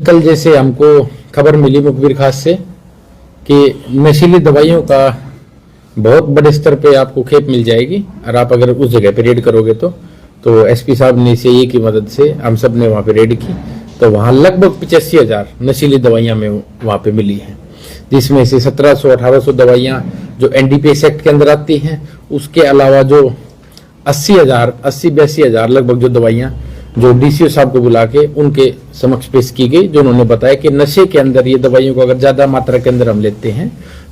कल जैसे हमको खबर मिली मुखबिर खास से कि नशीली दवाइयों का बहुत बड़े स्तर पे आपको खेप मिल जाएगी और आप अगर उस जगह पे रेड करोगे तो एसपी साहब ने सीआईए की मदद से हम सब ने वहाँ पे रेड की तो वहाँ लगभग 85,000 नशीली दवाइयाँ में वहाँ पे मिली हैं, जिसमें से 1700-1800 दवाइयाँ जो एनडीपीएस एक्ट के अंदर आती हैं, उसके अलावा जो 80,000 लगभग जो दवाइयाँ जो डीसीओ साहब को बुला के उनके समक्ष पेश की गई, जो उन्होंने बताया कि नशे के अंदर ये दवाइयों को अगर ज्यादा मात्रा के अंदर हम लेते हैं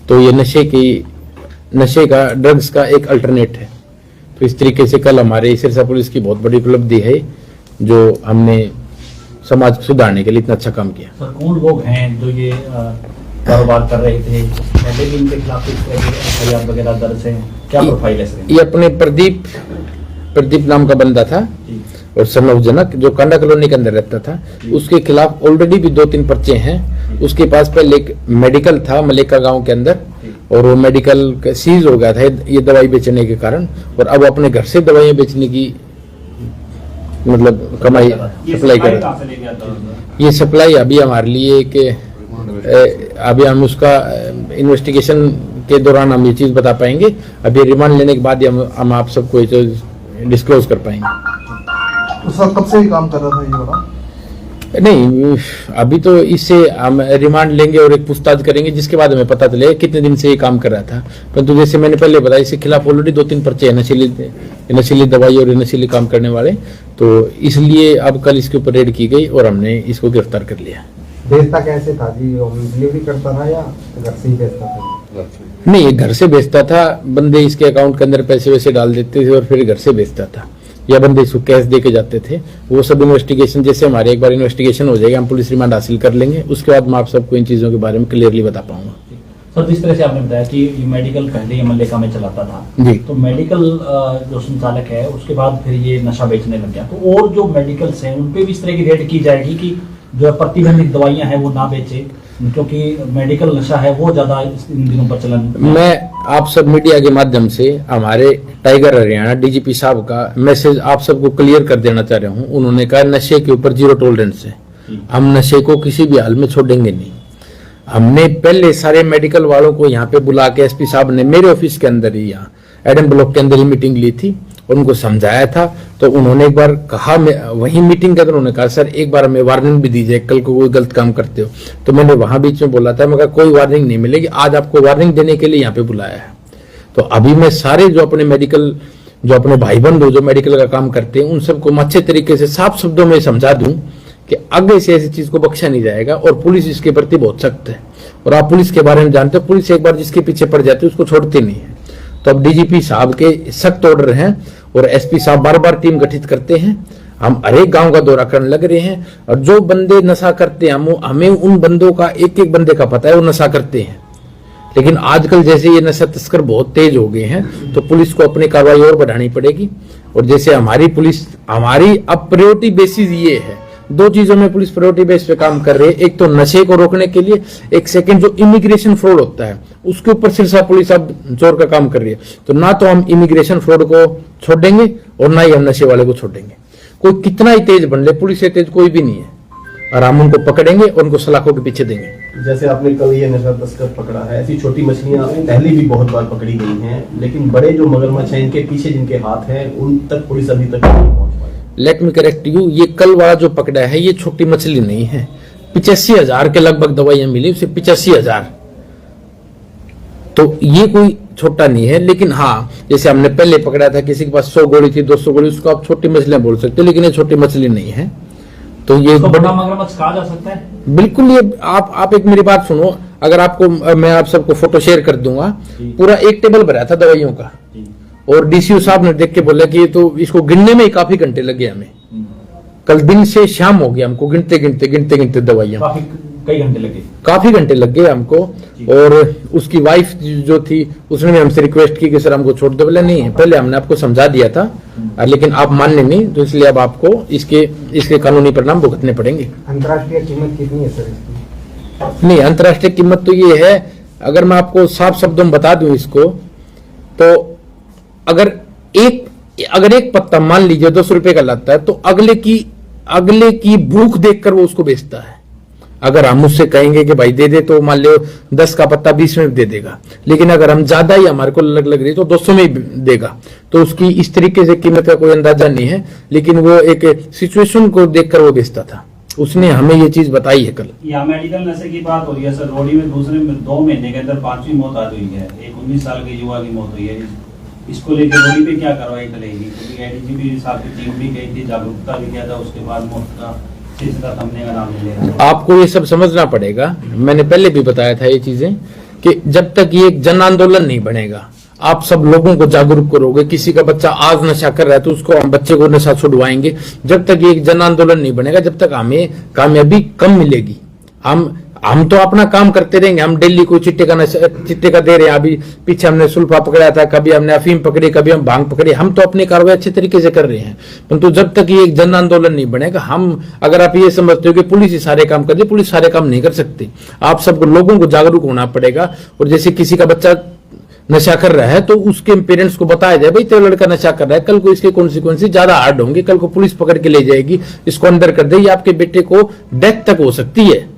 तो ये नशे का ड्रग्स का एक अल्टरनेट है। तो इस तरीके से कल हमारे सिरसा पुलिस की बहुत बड़ी उपलब्धि है जो हमने समाज को सुधारने के लिए इतना अच्छा काम किया। सर, कौन लोग हैं जो ये कारोबार कर रहे थे? पहले भी इनके खिलाफ एफआईआर वगैरह दर्ज है? क्या प्रोफाइल है? ये अपने प्रदीप नाम का बंदा था और सनौजनक जो कांडा कॉलोनी के अंदर रहता था, उसके खिलाफ ऑलरेडी भी 2-3 पर्चे हैं। उसके पास पहले एक मेडिकल था मलेका गांव के अंदर और वो मेडिकल सीज हो गया था ये दवाई बेचने के कारण, और अब अपने घर से दवाइयां बेचने की मतलब कमाई सप्लाई कर। ये सप्लाई अभी हमारे लिए कि अभी हम उसका इन्वेस्टिगेशन के दौरान हम ये चीज बता पाएंगे। अभी रिमांड लेने के बाद हम आप सबको ये डिस्क्लोज कर पाएंगे। तो सर कब से ही काम कर रहा था ये वाला? नहीं, अभी तो इससे हम रिमांड लेंगे और एक पूछताछ करेंगे, जिसके बाद हमें पता चलेगा कितने दिन से ये काम कर रहा था। परंतु जैसे मैंने पहले बताया, इसके खिलाफ ऑलरेडी 2-3 पर्चे हैं नशीली दवाई और नशीली काम करने वाले, तो इसलिए अब कल इसके ऊपर रेड की गई और हमने इसको गिरफ्तार कर लिया। बेचता कैसे था जी? डिलीवरी करता था या घर से ही बेचता था? नहीं, ये घर से बेचता था। बंदे इसके अकाउंट के अंदर पैसे वैसे डाल देते थे और फिर घर से बेचता था, या बंदे इसको कैश दे के जाते थे। वो सब इन्वेस्टिगेशन, जैसे हमारे एक बार इन्वेस्टिगेशन हो जाएगा, हम पुलिस रिमांड हासिल कर लेंगे, उसके बाद मैं आप सबको इन चीजों के बारे में क्लियरली बता पाऊंगा। सर, जिस तरह से आपने बताया कि ये मेडिकल पहले ये मल्लिका में चलाता था जी, तो मेडिकल जो संचालक है उसके बाद फिर ये नशा बेचने लग गया, तो और जो मेडिकल्स हैं उन पे भी इस तरह की रेड की जाएगी कि जो प्रतिबंधित दवाइयां हैं वो ना बेचे, क्योंकि मेडिकल नशा है वो ज्यादा इन दिनों पर चलन। मैं आप सब मीडिया के माध्यम से हमारे टाइगर हरियाणा डीजीपी साहब का मैसेज आप सबको क्लियर कर देना चाह रहा हूं। उन्होंने कहा नशे के ऊपर 0 टॉलरेंस है, हम नशे को किसी भी हाल में छोड़ेंगे नहीं। हमने पहले सारे मेडिकल वालों को यहाँ पे बुला के एसपी साहब ने मेरे ऑफिस के अंदर ही, यहाँ एडम ब्लॉक के अंदर ही मीटिंग ली थी और उनको समझाया था। तो उन्होंने एक बार कहा, वही मीटिंग के अंदर उन्होंने कहा सर एक बार हमें वार्निंग भी दीजिए, कल को कोई गलत काम करते हो। तो मैंने वहां बीच में बोला था, मैं कहा कोई वार्निंग नहीं मिलेगी, आज आपको वार्निंग देने के लिए यहाँ पे बुलाया है। तो अभी मैं सारे जो अपने भाई बंधु जो मेडिकल का काम करते हैं उन सबको मैं अच्छे तरीके से साफ शब्दों में समझा दूं कि आगे से ऐसी चीज को बख्शा नहीं जाएगा और पुलिस इसके प्रति बहुत सख्त है। और आप पुलिस के बारे में जानते हो, पुलिस एक बार जिसके पीछे पड़ जाती है उसको छोड़ती नहीं है। तो अब डीजीपी साहब के सख्त ऑर्डर हैं और एसपी साहब बार-बार टीम गठित करते हैं। हम हर एक गांव का दौरा करने लग रहे हैं और जो बंदे नशा करते हैं हमें उन बंदों का एक बंदे का पता है वो नशा करते हैं। लेकिन आजकल जैसे ये नशा तस्कर बहुत तेज हो गए हैं तो पुलिस को अपनी कार्रवाई और बढ़ानी पड़ेगी। और जैसे हमारी पुलिस, हमारी अब प्रायोरिटी बेसिस ये है, 2 चीजों में पुलिस प्रायोरिटी बेस पे काम कर रही है। एक तो नशे को रोकने के लिए, एक सेकंड जो इमिग्रेशन फ्रॉड होता है उसके ऊपर सिरसा पुलिस अब जोर का काम कर रही है। तो ना तो हम इमिग्रेशन फ्रॉड को छोड़ेंगे और ना ही हम नशे वाले को छोड़ेंगे। कोई कितना ही तेज बन ले, पुलिस से तेज कोई भी नहीं है, और हम उनको पकड़ेंगे और उनको सलाखों के पीछे देंगे। जैसे आपने कल ये नशा तस्कर पकड़ा है, ऐसी छोटी मछलियां पहले भी बहुत बार पकड़ी गई हैं, लेकिन बड़े जो मगरमच्छ हैं इनके पीछे जिनके हाथ हैं उन तक पुलिस अभी तक नहीं पहुंच पाई। लेट मी करेक्ट यू, ये कल वाला जो पकड़ा है ये छोटी मछली नहीं है। 85,000 के लगभग दवाइयां मिली, उसे 85,000, तो ये कोई छोटा नहीं है। लेकिन हाँ, जैसे हमने पहले पकड़ा था किसी के पास 100 गोली थी, 200 गोली, उसको आप छोटी मछलियां बोल सकते हो, लेकिन ये छोटी मछली नहीं है। तो ये बड़ा मगरमच्छ कहा जा सकता है? बिल्कुल। ये आप एक मेरी बात सुनो, अगर आपको मैं आप सबको फोटो शेयर कर दूंगा, पूरा एक टेबल भरा था दवाइयों का, और डीसीओ साहब ने देख के बोला कि तो इसको गिनने में ही काफी घंटे लग गए हमें। कल दिन से शाम हो गया हमको गिनते दवाइयां, काफी घंटे लग गए हमको। और उसकी वाइफ जो थी उसने भी हमसे रिक्वेस्ट की कि सर हमको छोड़ दो। बोले नहीं, पहले हमने आपको समझा दिया था लेकिन आप मानने नहीं, तो इसलिए अब आपको इसके कानूनी परिणाम भुगतने पड़ेंगे। अंतर्राष्ट्रीय कीमत कितनी है सर इसकी? नहीं, अंतर्राष्ट्रीय कीमत तो ये है, अगर मैं आपको साफ शब्दों में बता दूं इसको, तो अगर एक पत्ता मान लीजिए 200 रुपए का लगता है, तो अगले की भूख देखकर वो उसको बेचता है। अगर हम उससे कहेंगे कि भाई दे दे तो मान लो 10 का पत्ता 20 में दे देगा, लेकिन अगर हम ज्यादा ही हमारे को लग रही तो 200 में ही देगा। तो उसकी इस तरीके से कीमत का कोई अंदाजा नहीं है, लेकिन वो एक सिचुएशन को देखकर वो बेचता था। उसने हमें ये चीज बताई है कल। यहाँ मेडिकल नशे की बात हो रही है सर। रोडी में दूसरे 2 महीने के अंदर 5वीं मौत आज हुई है। एक 19 साल के युवा की मौत हुई है। इसको लेकर रोडी पे क्या कार्रवाई करेगी? क्योंकि एडीजीपी साहब की टीम भी गई थी, जागरूकता भी किया था, उसके बाद मौत का सिलसिला थमने का नाम नहीं ले रहा। आपको ये सब समझना पड़ेगा, मैंने पहले भी बताया था ये चीजें, कि जब तक ये एक जन आंदोलन नहीं बनेगा, आप सब लोगों को जागरूक करोगे। किसी का बच्चा आज नशा कर रहा है तो उसको हम बच्चे को नशा छुड़वाएंगे। जब तक ये एक जन आंदोलन नहीं बनेगा, जब तक हमें कामयाबी कम मिलेगी। हम तो अपना काम करते रहेंगे। हम डेली कोई चिट्टे का दे रहे हैं। अभी पीछे हमने सुल्फा पकड़ा था, कभी हमने अफीम पकड़ी, कभी हम भांग पकड़ी। हम तो अपनी कार्रवाई अच्छे तरीके से कर रहे हैं, परंतु जब तक ये एक जन आंदोलन नहीं बनेगा, हम अगर आप ये समझते हो कि पुलिस ही सारे काम कर रही है, पुलिस सारे काम नहीं कर सकती। आप सबको लोगों को जागरूक होना पड़ेगा। और जैसे किसी का बच्चा नशा कर रहा है तो उसके पेरेंट्स को बताया जाए, भाई तेरा लड़का नशा कर रहा है, कल को इसके कॉन्सिक्वेंस ज्यादा हार्ड होंगे, कल को पुलिस पकड़ के ले जाएगी, इसको अंदर कर दे, ये आपके बेटे को डेथ तक हो सकती है।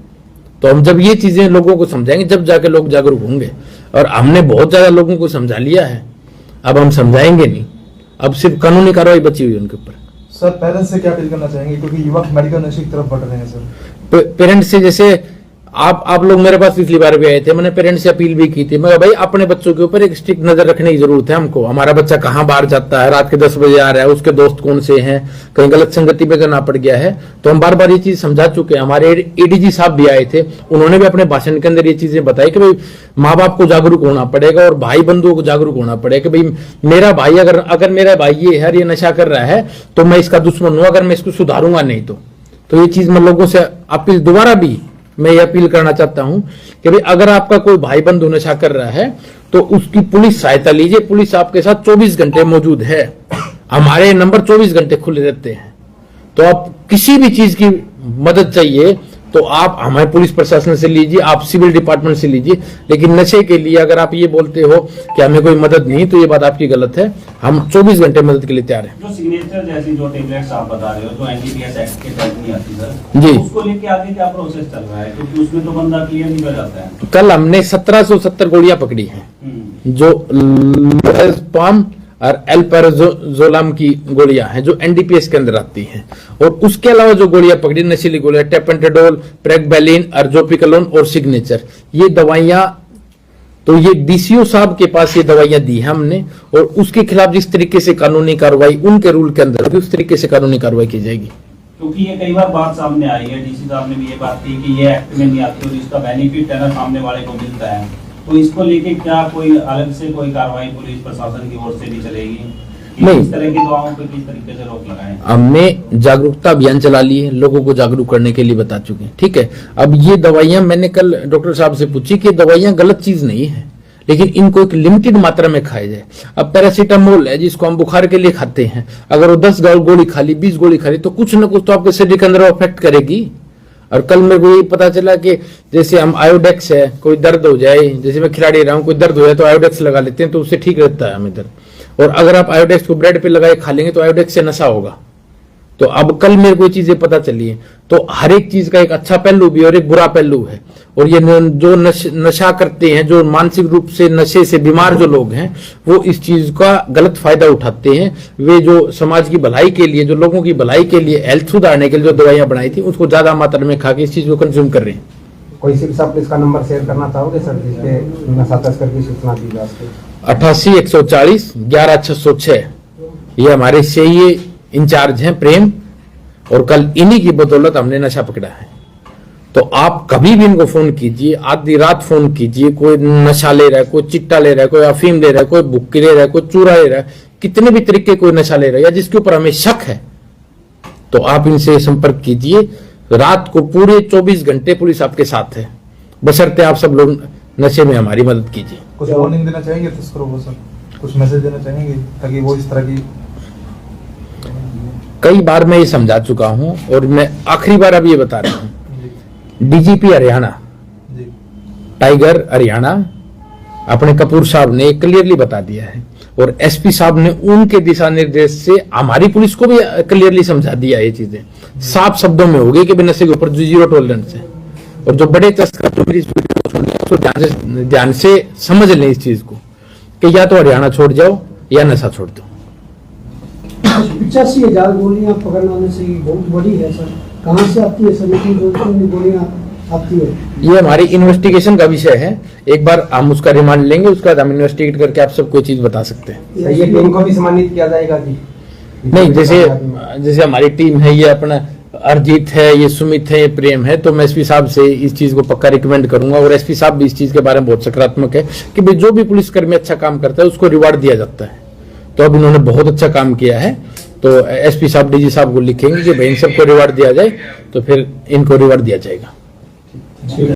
तो हम जब ये चीजें लोगों को समझाएंगे, जब जाके लोग जागरूक होंगे। और हमने बहुत ज्यादा लोगों को समझा लिया है, अब हम समझाएंगे नहीं, अब सिर्फ कानूनी कार्रवाई बची हुई है उनके ऊपर। सर पेरेंट्स से क्या अपील करना चाहेंगे, क्योंकि युवक मेडिकल नशे की तरफ बढ़ रहे हैं सर? पेरेंट्स से, जैसे आप लोग मेरे पास पिछली बार भी आए थे, मैंने पेरेंट्स से अपील भी की थी। मैं भाई अपने बच्चों के ऊपर एक स्ट्रिक्ट नजर रखने की जरूरत है हमको। हमारा बच्चा कहाँ बाहर जाता है, रात के 10 बजे आ रहा है, उसके दोस्त कौन से हैं, कहीं गलत संगति में करना पड़ गया है। तो हम बार बार ये चीज समझा चुके हैं। हमारे एडीजी साहब भी आए थे, उन्होंने भी अपने भाषण के अंदर ये चीजें बताई कि भाई माँ बाप को जागरूक होना पड़ेगा और भाई बंधुओं को जागरूक होना पड़ेगा कि भाई मेरा भाई अगर मेरा भाई ये है, ये नशा कर रहा है, तो मैं इसका दुश्मन हूं, अगर मैं इसको सुधारूंगा नहीं तो ये चीज मैं लोगों से अपील, दोबारा भी मैं ये अपील करना चाहता हूं कि भाई अगर आपका कोई भाई बंधु नशा कर रहा है तो उसकी पुलिस सहायता लीजिए। पुलिस आपके साथ 24 घंटे मौजूद है, हमारे नंबर 24 घंटे खुले रहते हैं। तो आप किसी भी चीज की मदद चाहिए तो आप हमारे पुलिस प्रशासन से लीजिए, आप सिविल डिपार्टमेंट से लीजिए। लेकिन नशे के लिए अगर आप ये बोलते हो कि हमें कोई मदद नहीं, तो ये बात आपकी गलत है। हम 24 घंटे मदद के लिए तैयार हैं। जो सिग्नेचर जैसी जो टेबलेट्स आप बता रहे हो, जो एनडीपीएस एक्ट के तहत नहीं आती सर, जी, उसको लेके आगे क्या प्रोसेस चल रहा है? क्योंकि उसमें तो बंदा क्लियर नहीं कर जाता है। कल हमने 1770 गोलियां पकड़ी हैं, जो पाम और एल्पेराजोलाम की गोलियां हैं, जो एनडीपीएस के अंदर आती हैं। और उसके अलावा जो गोलियां पकड़ी, नशीली गोलियां, टेपेंटाडोल, प्रेगबैलिन, अर्जोपिकलोन और सिग्नेचर, ये दवाइयां, तो ये डीसीओ साहब के पास ये दवाइयां दी हैं हमने। और उसके खिलाफ जिस तरीके से कानूनी कार्रवाई उनके रूल के अंदर, उस तरीके से कानूनी कार्रवाई की जाएगी। क्योंकि ये कई बार बात सामने आई है, डीसी साहब ने भी ये बात की कि ये एक्ट में नहीं आती और इसका बेनिफिट है ना सामने वाले को मिलता है। तो इसको लेके क्या कोई अलग से कोई कार्रवाई पुलिस प्रशासन की ओर से भी चलेगी? नहीं, इस तरह की दवाओं पर किस तरीके से रोक लगाएं? हमने जागरूकता अभियान चला लिए, लोगों को जागरूक करने के लिए बता चुके हैं, ठीक है। अब ये दवाइयां, मैंने कल डॉक्टर साहब से पूछी कि दवाइयां गलत चीज नहीं है, लेकिन इनको एक लिमिटेड मात्रा में खाया जाए। अब पैरासीटामोल है जिसको हम बुखार के लिए खाते हैं, अगर वो 10 गोली खा ली, 20 गोली खा ली, तो कुछ ना कुछ तो आपके शरीर के अंदर अफेक्ट करेगी। और कल मेरे को ये पता चला कि जैसे हम आयोडेक्स है, कोई दर्द हो जाए, जैसे मैं खिलाड़ी रहा हूँ, कोई दर्द हो जाए तो आयोडेक्स लगा लेते हैं, तो उससे ठीक रहता है हमें दर्द। और अगर आप आयोडेक्स को ब्रेड पे लगाए खा लेंगे तो आयोडेक्स से नशा होगा। तो अब कल मेरे को ये चीजें पता चली है। तो हर एक चीज का एक अच्छा पहलू भी और एक बुरा पहलू है। और ये जो नशा करते हैं, जो मानसिक रूप से नशे से बीमार जो लोग हैं, वो इस चीज का गलत फायदा उठाते हैं। वे जो समाज की भलाई के लिए, जो लोगों की भलाई के लिए, हेल्थ सुधारने के लिए जो दवाइयां बनाई थी, उसको ज्यादा मात्रा में खा के इस चीज को कंज्यूम कर रहे हैं। कोई सिर्फ आप इसका नंबर शेयर करना चाहोगे सर, जिसपे नशा तस्कर की सूचना दी जा सके? 88 140 11 606, ये हमारे सीआईए इंचार्ज हैं प्रेम, और कल इन्हीं की बदौलत हमने नशा पकड़ा है। तो आप कभी भी इनको फोन कीजिए, आधी रात फोन कीजिए, कोई नशा ले रहा है, कोई चिट्टा ले रहा है, कोई अफीम ले रहा है, कोई भुक्की ले रहा है, कोई चूरा ले रहा है, कितने भी तरीके कोई नशा ले रहा है या जिसके ऊपर हमें शक है, तो आप इनसे संपर्क कीजिए। रात को पूरे 24 घंटे पुलिस आपके साथ है, बशर्ते आप सब लोग नशे में हमारी मदद कीजिए। कुछ वार्निंग देना चाहेंगे तस्करों को सर, कुछ मैसेज देना चाहेंगे ताकि वो इस तरह की? कई बार मैं ये समझा चुका हूं और मैं आखिरी बार अब ये बता रहा हूं। डीजीपी हरियाणा, टाइगर हरियाणा, अपने कपूर साहब ने क्लियरली बता दिया है, और एसपी साहब ने उनके दिशा निर्देश से हमारी पुलिस को भी क्लियरली समझा दिया। ये चीजें साफ शब्दों में हो गई कि नशे के ऊपर 0 टॉलरेंस है। और जो बड़े तस्कर जो मेरी इस वीडियो को सुन रहे हैं, उसको ध्यान से समझ लें इस चीज को कि या तो हरियाणा छोड़ जाओ या नशा छोड़ दो। 85,000 गोलियां पकड़ने वाले से बहुत बड़ी है सर। कहाँ से आती है सर इतनी गोलियां आती है? ये हमारी इन्वेस्टिगेशन का विषय है। एक बार हम उसका रिमांड लेंगे, उसके बाद हम इन्वेस्टिगेट करके आप सबको चीज बता सकते हैं। ये टीम को भी सम्मानित किया जाएगा जी? नहीं, जैसे हमारी टीम है, ये अपना अरजीत है, ये सुमित है, ये प्रेम है, तो मैं एसपी साहब से इस चीज को पक्का रिकमेंड करूंगा। और एसपी साहब भी इस चीज के बारे में बहुत सकारात्मक है कि भाई जो भी पुलिसकर्मी अच्छा काम करता है उसको रिवार्ड दिया जाता है। तो अब इन्होंने बहुत अच्छा काम किया है, तो एसपी साहब डीजी साहब को लिखेंगे कि भाई इन सबको रिवार्ड दिया जाए, तो फिर इनको रिवार्ड दिया जाएगा।